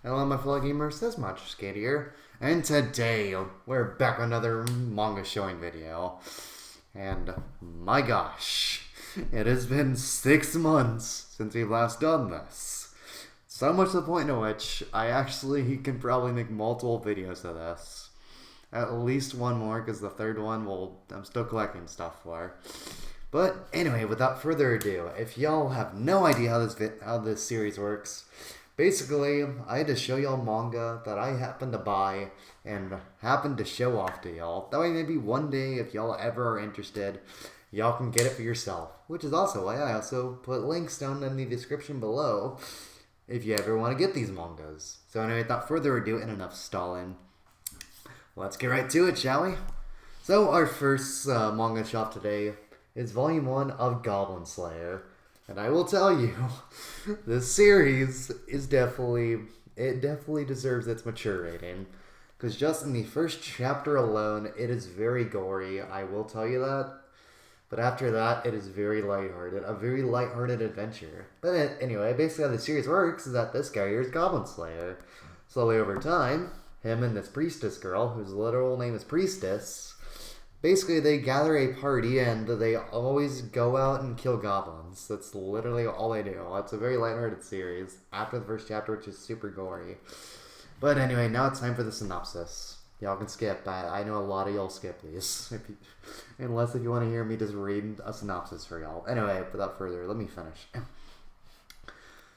Hello my fellow gamers, this Monster Skate here, and today we're back with another Manga Showing video. And my gosh, it has been 6 months since we've last done this. So much to the point in which I actually can probably make multiple videos of this. At least one more, because the third one I'm still collecting stuff for. But anyway, without further ado, if y'all have no idea how this series works, basically, I had to show y'all manga that I happened to buy and happened to show off to y'all. That way maybe one day, if y'all ever are interested, y'all can get it for yourself. Which is also why I also put links down in the description below if you ever want to get these mangas. So anyway, without further ado and enough stalling, let's get right to it, shall we? So our first manga shop today is Volume 1 of Goblin Slayer. And I will tell you, this series is definitely deserves its mature rating. Because just in the first chapter alone, it is very gory, I will tell you that. But after that, it is very lighthearted, a very lighthearted adventure. But anyway, basically how the series works is that this guy here is Goblin Slayer. Slowly over time, him and this priestess girl, whose literal name is Priestess, basically, they gather a party and they always go out and kill goblins. That's literally all they do. It's a very lighthearted series after the first chapter, which is super gory. But anyway, now it's time for the synopsis. Y'all can skip. I know a lot of y'all skip these. Unless if you want to hear me just read a synopsis for y'all. Anyway, without further, let me finish.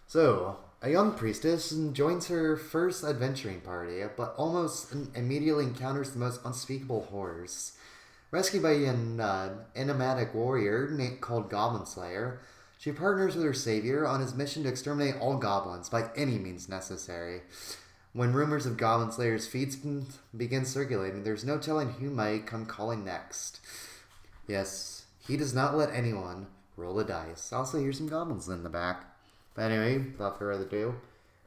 So, a young priestess joins her first adventuring party, but almost immediately encounters the most unspeakable horrors. Rescued by an enigmatic warrior called Goblin Slayer, she partners with her savior on his mission to exterminate all goblins by any means necessary. When rumors of Goblin Slayer's feats begin circulating, there's no telling who might come calling next. Yes, he does not let anyone roll the dice. Also, here's some goblins in the back. But anyway, without further ado,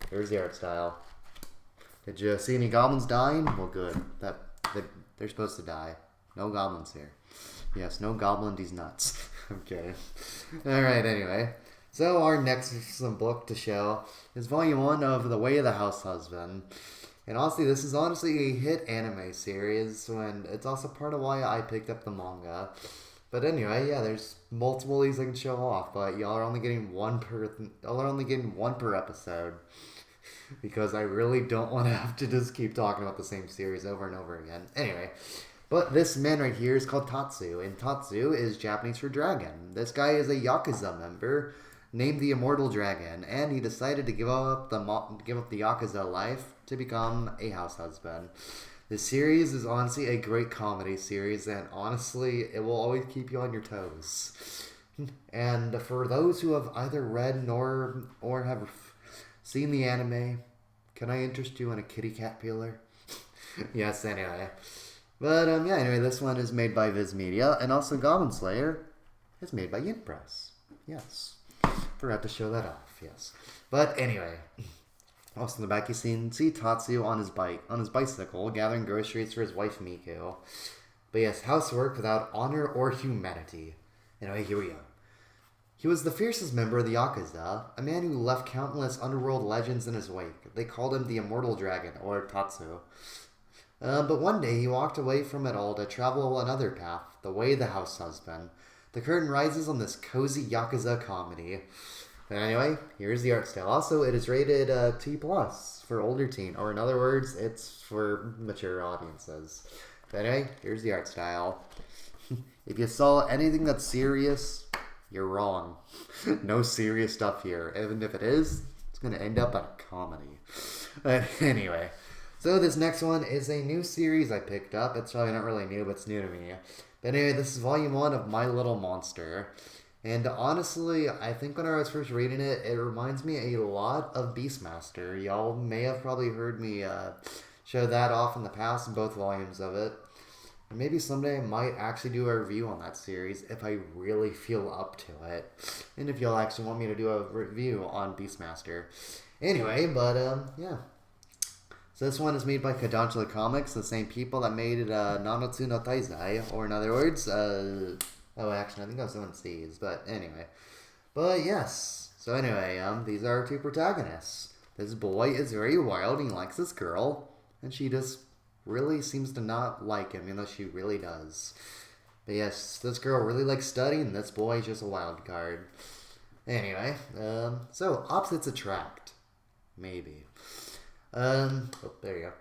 here's the art style. Did you see any goblins dying? Well, good. They're supposed to die. No goblins here. Yes, no goblin these nuts. Okay. Alright, anyway. So our next book to show is Volume 1 of The Way of the Househusband. And honestly, this is honestly a hit anime series, and it's also part of why I picked up the manga. But anyway, yeah, there's multiple of these I can show off, but y'all are only getting one per episode. Because I really don't want to have to just keep talking about the same series over and over again. Anyway, but this man right here is called Tatsu, and Tatsu is Japanese for dragon. This guy is a Yakuza member named the Immortal Dragon, and he decided to give up the Yakuza life to become a house husband. This series is honestly a great comedy series, and honestly, it will always keep you on your toes. And for those who have either read or have seen the anime, can I interest you in a kitty cat peeler? Yes, anyway. But, yeah, anyway, this one is made by Viz Media, and also Goblin Slayer is made by Yin Press. Yes. Forgot to show that off, yes. But, anyway, also in the back you see Tatsu on his bicycle, gathering groceries for his wife Miku. But yes, housework without honor or humanity. Anyway, here we go. He was the fiercest member of the Yakuza, a man who left countless underworld legends in his wake. They called him the Immortal Dragon, or Tatsu. But one day he walked away from it all to travel another path, the way of the househusband. The curtain rises on this cozy Yakuza comedy. But anyway, here's the art style. Also, it is rated T+, for older teen, or in other words, it's for mature audiences. But anyway, here's the art style. If you saw anything that's serious, you're wrong. No serious stuff here. Even if it is, it's going to end up a comedy. But anyway, so this next one is a new series I picked up. It's probably not really new, but it's new to me. But anyway, this is Volume 1 of My Little Monster. And honestly, I think when I was first reading it, it reminds me a lot of Beastmaster. Y'all may have probably heard me show that off in the past, both volumes of it. And maybe someday I might actually do a review on that series if I really feel up to it. And if y'all actually want me to do a review on Beastmaster. Anyway, but yeah. So this one is made by Kodansha Comics, the same people that made Nanatsu no Taizai, or in other words, oh actually I think that was Seven Seas, but anyway. But yes, so anyway, these are our two protagonists. this boy is very wild and he likes this girl, and she just really seems to not like him, even though she really does. But yes, this girl really likes studying, and this boy is just a wild card. Anyway, so opposites attract. Maybe. Oh, there you go.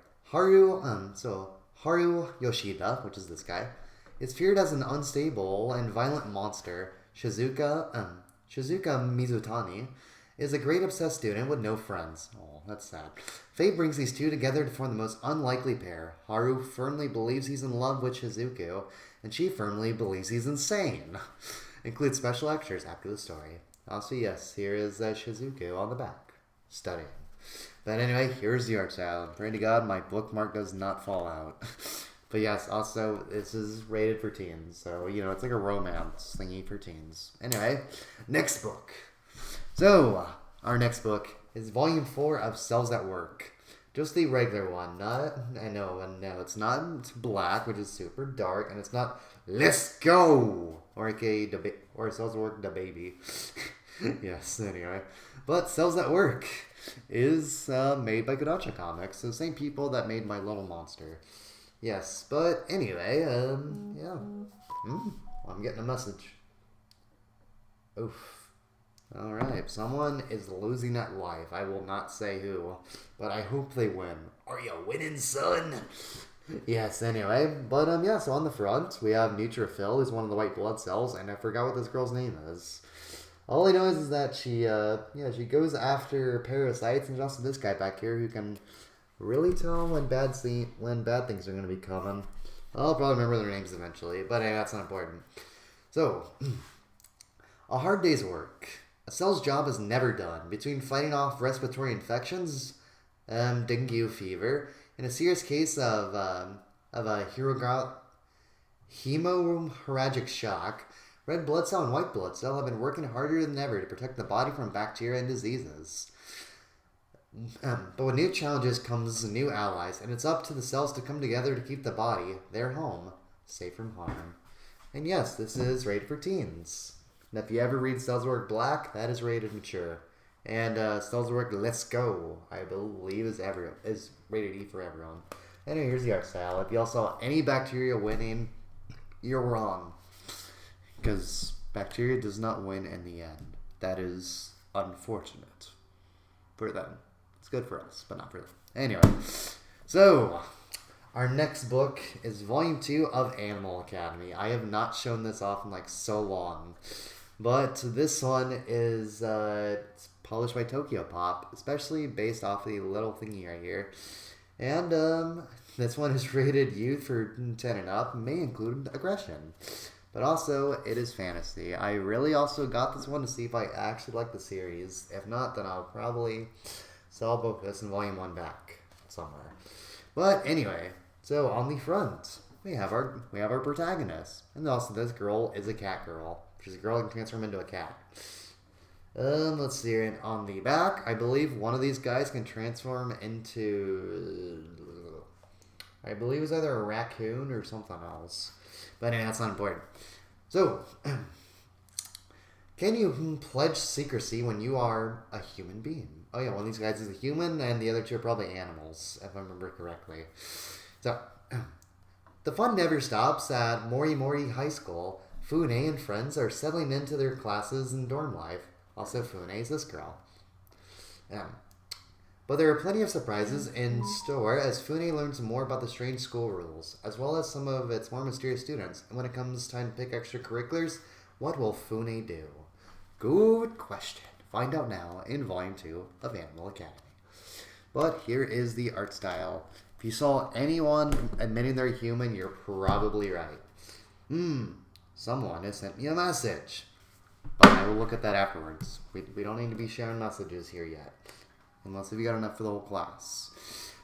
Haru Yoshida, which is this guy, is feared as an unstable and violent monster. Shizuka Mizutani is a great obsessed student with no friends. Oh, that's sad. Fate brings these two together to form the most unlikely pair. Haru firmly believes he's in love with Shizuku, and she firmly believes he's insane. Includes special extras after the story. Also, yes, here is Shizuku on the back, studying. But anyway, here's the art style. Pray to God my bookmark does not fall out. But yes, also, this is rated for teens. So, you know, it's like a romance thingy for teens. Anyway, next book. So, our next book is Volume 4 of Cells at Work. Just the regular one. No, it's not black, which is super dark. And it's not Let's Go! Or Cells at Work, the baby. Yes, anyway. But Cells at Work is made by Kodansha Comics. So, same people that made My Little Monster. Yes, but anyway, yeah. I'm getting a message. Oof. Alright, someone is losing at life. I will not say who, but I hope they win. Are you winning, son? Yes, anyway, but yeah, so on the front, we have Neutrophil, who's one of the white blood cells, and I forgot what this girl's name is. All I know is that she goes after parasites, and there's also this guy back here who can really tell when bad things are going to be coming. I'll probably remember their names eventually, but hey, that's not important. So, a hard day's work. A cell's job is never done. Between fighting off respiratory infections, dengue fever, and a serious case of a hemorrhagic shock, red blood cell and white blood cell have been working harder than ever to protect the body from bacteria and diseases. But with new challenges comes new allies, and it's up to the cells to come together to keep the body, their home, safe from harm. And yes, this is rated for teens. And if you ever read Cells at Work Black, that is rated mature. And Cells at Work Let's Go, I believe, is rated E for everyone. Anyway, here's the art style. If y'all saw any bacteria winning, you're wrong. Because bacteria does not win in the end. That is unfortunate for them. It's good for us, but not for them. Anyway, so our next book is Volume 2 of Animal Academy. I have not shown this off in like so long. But this one is it's published by Tokyo Pop, especially based off the little thingy right here. And this one is rated youth for 10 and up, may include aggression. But also, it is fantasy. I really also got this one to see if I actually like the series. If not, then I'll probably sell both this and Volume 1 back somewhere. But anyway, so on the front, we have our protagonist. And also this girl is a cat girl. She's a girl who can transform into a cat. Let's see here. And on the back, I believe one of these guys can transform into, I believe it's either a raccoon or something else. But anyway, that's not important. So, can you pledge secrecy when you are a human being? Oh yeah, one of these guys is a human, and the other two are probably animals, if I remember correctly. So, the fun never stops at Mori Mori High School. Fune and friends are settling into their classes and dorm life. Also, Fune is this girl. But there are plenty of surprises in store as Fune learns more about the strange school rules, as well as some of its more mysterious students. And when it comes time to pick extracurriculars, what will Fune do? Good question. Find out now in Volume 2 of Animal Academy. But here is the art style. If you saw anyone admitting they're human, you're probably right. Someone has sent me a message. But I will look at that afterwards. We don't need to be sharing messages here yet. Unless we got enough for the whole class.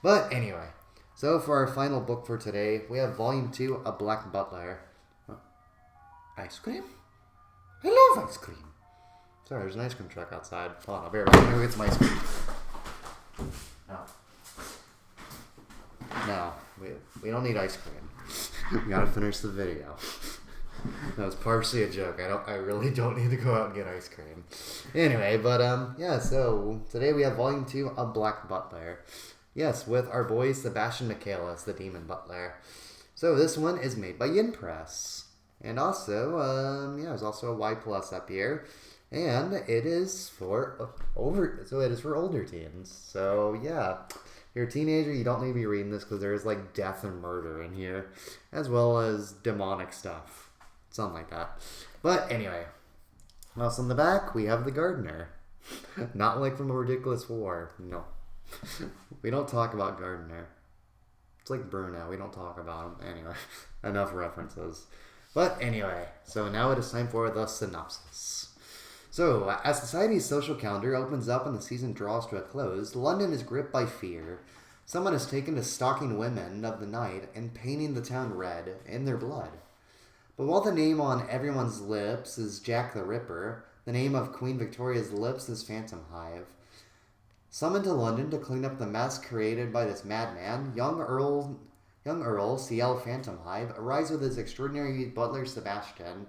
But anyway, so for our final book for today, we have Volume 2 of Black Butler. Ice cream? I love ice cream. Sorry, there's an ice cream truck outside. Hold on, I'll be right back. I'm gonna get some ice cream. No, we don't need ice cream. We gotta finish the video. That was partially a joke. I really don't need to go out and get ice cream. Anyway, but yeah, so today we have volume 2 of Black Butler. Yes, with our boy Sebastian Michaelis, the Demon Butler. So this one is made by Yin Press. And also, yeah, there's also a Y plus up here. And it is for older teens. So yeah. If you're a teenager, you don't need to be reading this because there's like death and murder in here, as well as demonic stuff. Something like that. But anyway, also in the back, we have the gardener. Not like from a Ridiculous War. No. We don't talk about Gardener. It's like Bruno. We don't talk about him. Anyway, enough references. But anyway, so now it is time for the synopsis. So, as society's social calendar opens up and the season draws to a close, London is gripped by fear. Someone has taken to stalking women of the night and painting the town red in their blood. But while the name on everyone's lips is Jack the Ripper, the name of Queen Victoria's lips is Phantom Hive. Summoned to London to clean up the mess created by this madman, young Earl C.L. Phantom Hive arrives with his extraordinary butler Sebastian.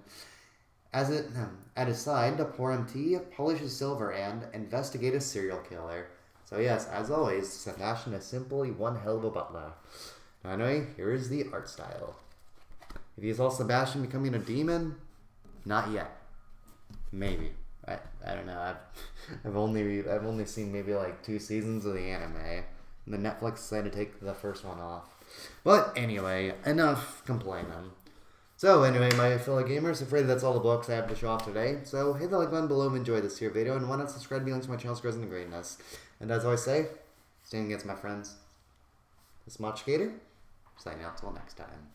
At his side to pour him tea, polish his silver, and investigate a serial killer. So yes, as always, Sebastian is simply one hell of a butler. Now anyway, here is the art style. If you saw Sebastian becoming a demon, not yet. Maybe. I don't know. I've only seen maybe like 2 seasons of the anime. And the Netflix decided to take the first one off. But anyway, enough complaining. So anyway, my fellow gamers, afraid that's all the books I have to show off today. So hit the like button below if you enjoyed this here video, and why not subscribe to be linked to my channel's growth and greatness. And as I always say, stand against my friends. This is Mach Skater, signing out till next time.